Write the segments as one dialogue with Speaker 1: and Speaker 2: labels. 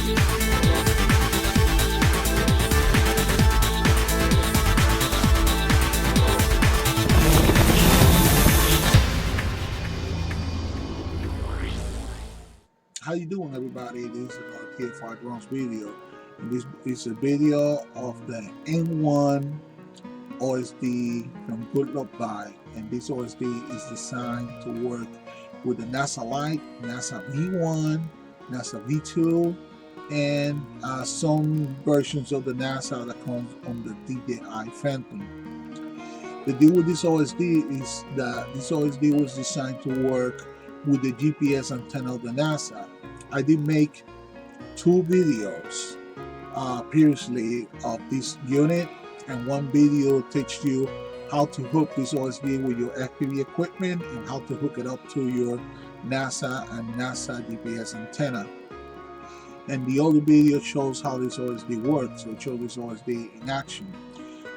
Speaker 1: How you doing, everybody? This is another TFI Drones video, and this is a video of the N1 OSD from GoodLuckBuy, and this OSD is designed to work with the NASA Lite, NASA V1, NASA V2, and some versions of the NASA that comes on the DJI Phantom. The deal with this OSD is that this OSD was designed to work with the GPS antenna of the NASA. I did make two videos previously of this unit, and one video teaches you how to hook this OSD with your FPV equipment and how to hook it up to your NASA and NASA GPS antenna. And the other video shows how this OSD works, so it shows this OSD in action.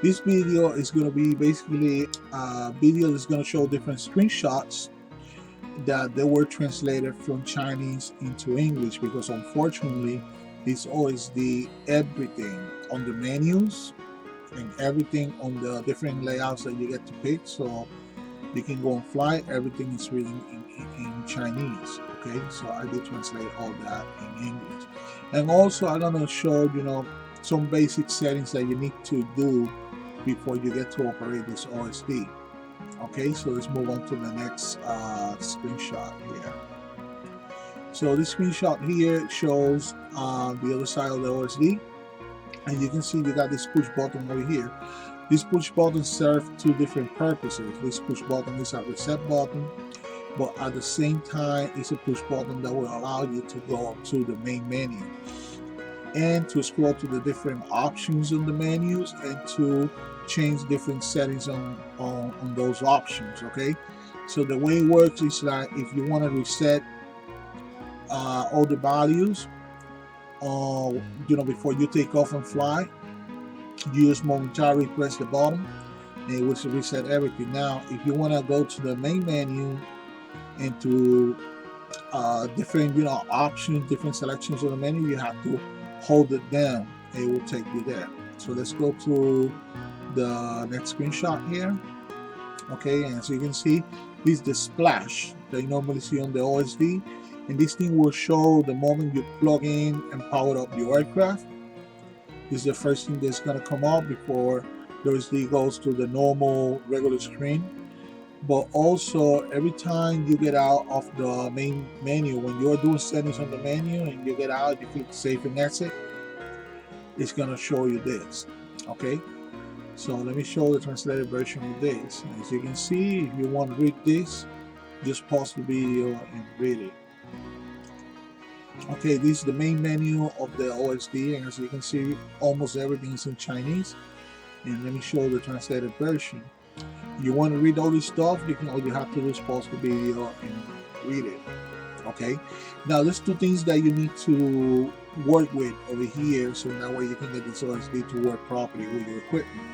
Speaker 1: This video is going to be basically a video that's going to show different screenshots that they were translated from Chinese into English, because unfortunately this OSD, everything on the menus and everything on the different layouts that you get to pick, so you can go and fly, everything is written in Chinese. Okay, so I did translate all that in English. And also I'm gonna show some basic settings that you need to do before you get to operate this OSD. Okay, so let's move on to the next screenshot here. So this screenshot here shows the other side of the OSD, and you can see you got this push button over here. This push button serves two different purposes. This push button is a reset button, but at the same time it's a push button that will allow you to go to the main menu and to scroll to the different options in the menus and to change different settings on those options. Okay, so the way it works is that if you want to reset all the values before you take off and fly, you just momentarily press the button and it will reset everything. Now if you want to go to the main menu and to different options, different selections of the menu, you have to hold it down and it will take you there. So let's go to the next screenshot here. Okay, and as you can see, this is the splash that you normally see on the OSD, and this thing will show the moment you plug in and power up your aircraft. This is the first thing that's going to come up before the OSD goes to the normal regular screen. But also every time you get out of the main menu, when you're doing settings on the menu and you get out, you click save and exit, it's going to show you this. Okay, so let me show the translated version of this. As you can see, if you want to read this, just pause the video and read it. Okay, this is the main menu of the OSD, and as you can see, almost everything is in Chinese. And let me show the translated version. You want to read all this stuff, all you have to do is pause the video and read it. Okay, now there's two things that you need to work with over here, so that way you can get this OSD to work properly with your equipment.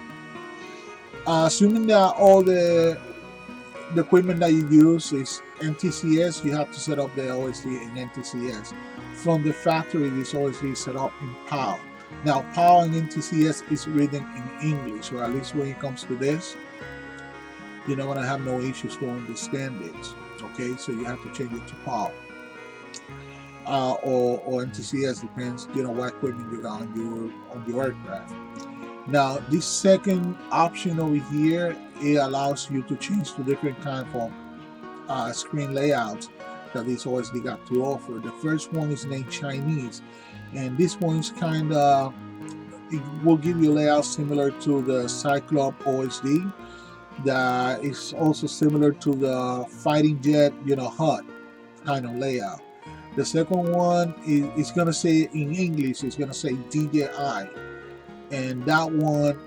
Speaker 1: Assuming that all the equipment that you use is NTCS, you have to set up the OSD in NTCS. From the factory, this OSD is set up in PAL. Now PAL and NTCS is written in English, or at least when it comes to this, you're not going to have no issues to understand it. Okay, so you have to change it to PAL or NTCS, depends what equipment you got on your aircraft. Now this second option over here, it allows you to change to different kind of screen layouts that this OSD got to offer. The first one is named Chinese, and this one is kind of, it will give you a layout similar to the Cyclops OSD, that is also similar to the fighting jet HUD kind of layout. The second one is going to say in English, it's going to say DJI, and that one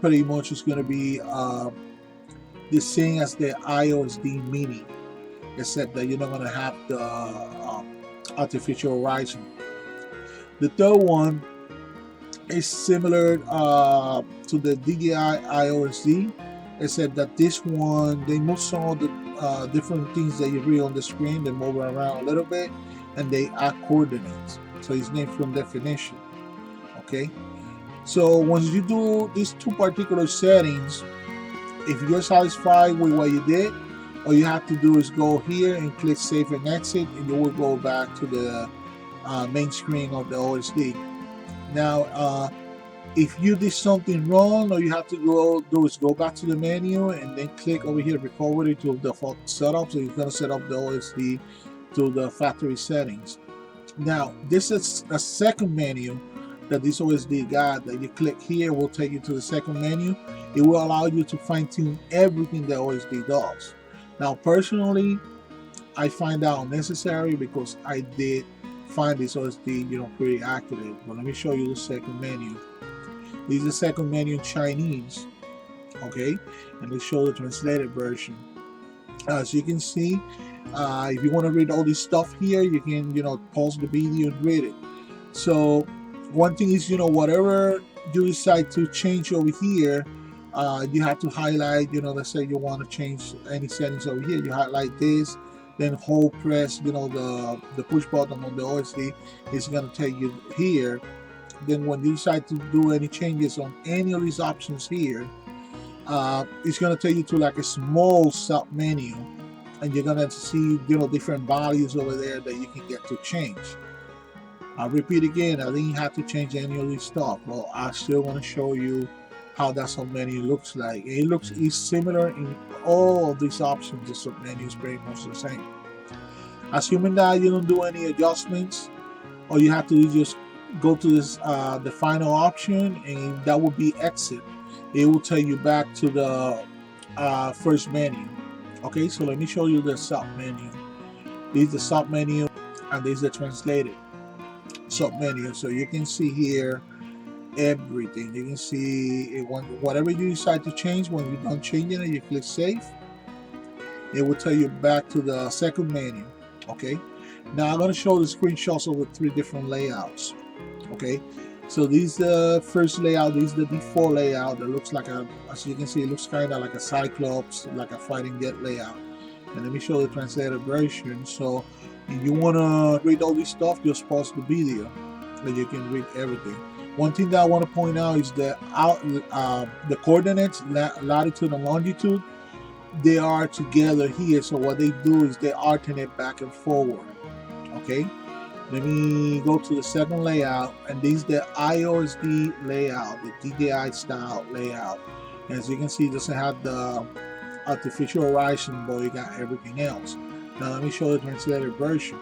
Speaker 1: pretty much is going to be the same as the IOSD Mini, except that you're not going to have the artificial horizon. The third one is similar to the DJI IOSD, except that this one, they move some of the different things that you read on the screen, they move around a little bit and they add coordinates. So it's named from definition. Okay. So once you do these two particular settings, if you're satisfied with what you did, all you have to do is go here and click Save and Exit, and you will go back to the main screen of the OSD. Now, if you did something wrong, all you have to do is go back to the menu and then click over here, Recovery to default setup. So you're going to set up the OSD to the factory settings. Now, this is a second menu that this OSD got that you click here will take you to the second menu. It will allow you to fine-tune everything the OSD does. Now, personally, I find that unnecessary because I did find this OSD, pretty accurate. But let me show you the second menu. This is the second menu in Chinese, okay? And let's show the translated version. As you can see, if you want to read all this stuff here, you can, pause the video and read it. So one thing is, whatever you decide to change over here, you have to highlight, let's say you want to change any settings over here, you highlight this, then hold press, the push button on the OSD is going to take you here. Then when you decide to do any changes on any of these options here, it's going to take you to like a small sub menu, and you're going to see, different values over there that you can get to change. I'll repeat again, I didn't have to change any of this stuff. Well, I still want to show you how that submenu looks like. It's similar in all of these options. The submenu is pretty much the same. Assuming that you don't do any adjustments, all you have to do is just go to this the final option, and that will be exit. It will take you back to the first menu. Okay, so let me show you the sub menu. This is the sub menu, and this is the translated sub menu. So you can see here everything. You can see whatever you decide to change. When you're done changing it, you click save. It will take you back to the second menu. Okay, now I'm going to show the screenshots of the three different layouts. Okay, so this is the first layout. This is the default layout that looks like as you can see, it looks kind of like a Cyclops, like a fighting jet layout. And let me show the translated version. So if you want to read all this stuff, just pause the video and you can read everything. One thing that I want to point out is that the coordinates, latitude and longitude, they are together here. So what they do is they alternate back and forward. Okay, let me go to the second layout, and this is the IOSD layout, the DJI style layout. As you can see, it doesn't have the artificial horizon, but you got everything else. Now let me show the translated version.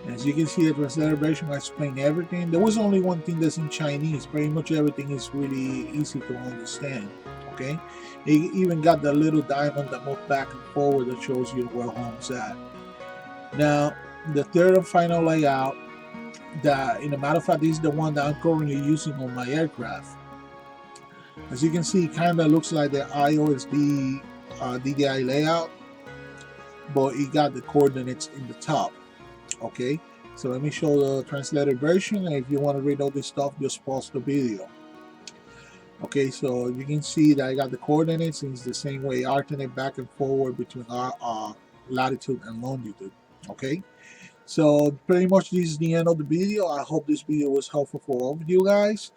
Speaker 1: As you can see, the translated version I explained everything. There was only one thing that's in Chinese. Pretty much everything is really easy to understand. Okay, it even got the little diamond that moves back and forward that shows you where home's at. Now the third and final layout, that in a matter of fact, this is the one that I'm currently using on my aircraft. As you can see, it kind of looks like the IOSD DJI layout, but it got the coordinates in the top. Okay, so let me show the translated version, and if you want to read all this stuff, just pause the video. Okay, so you can see that I got the coordinates, and it's the same way, alternate back and forward between our latitude and longitude. Okay, so pretty much this is the end of the video. I hope this video was helpful for all of you guys,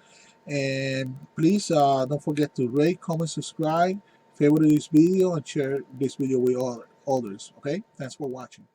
Speaker 1: and please don't forget to rate, comment, subscribe, favorite this video, and share this video with others. Okay, thanks for watching.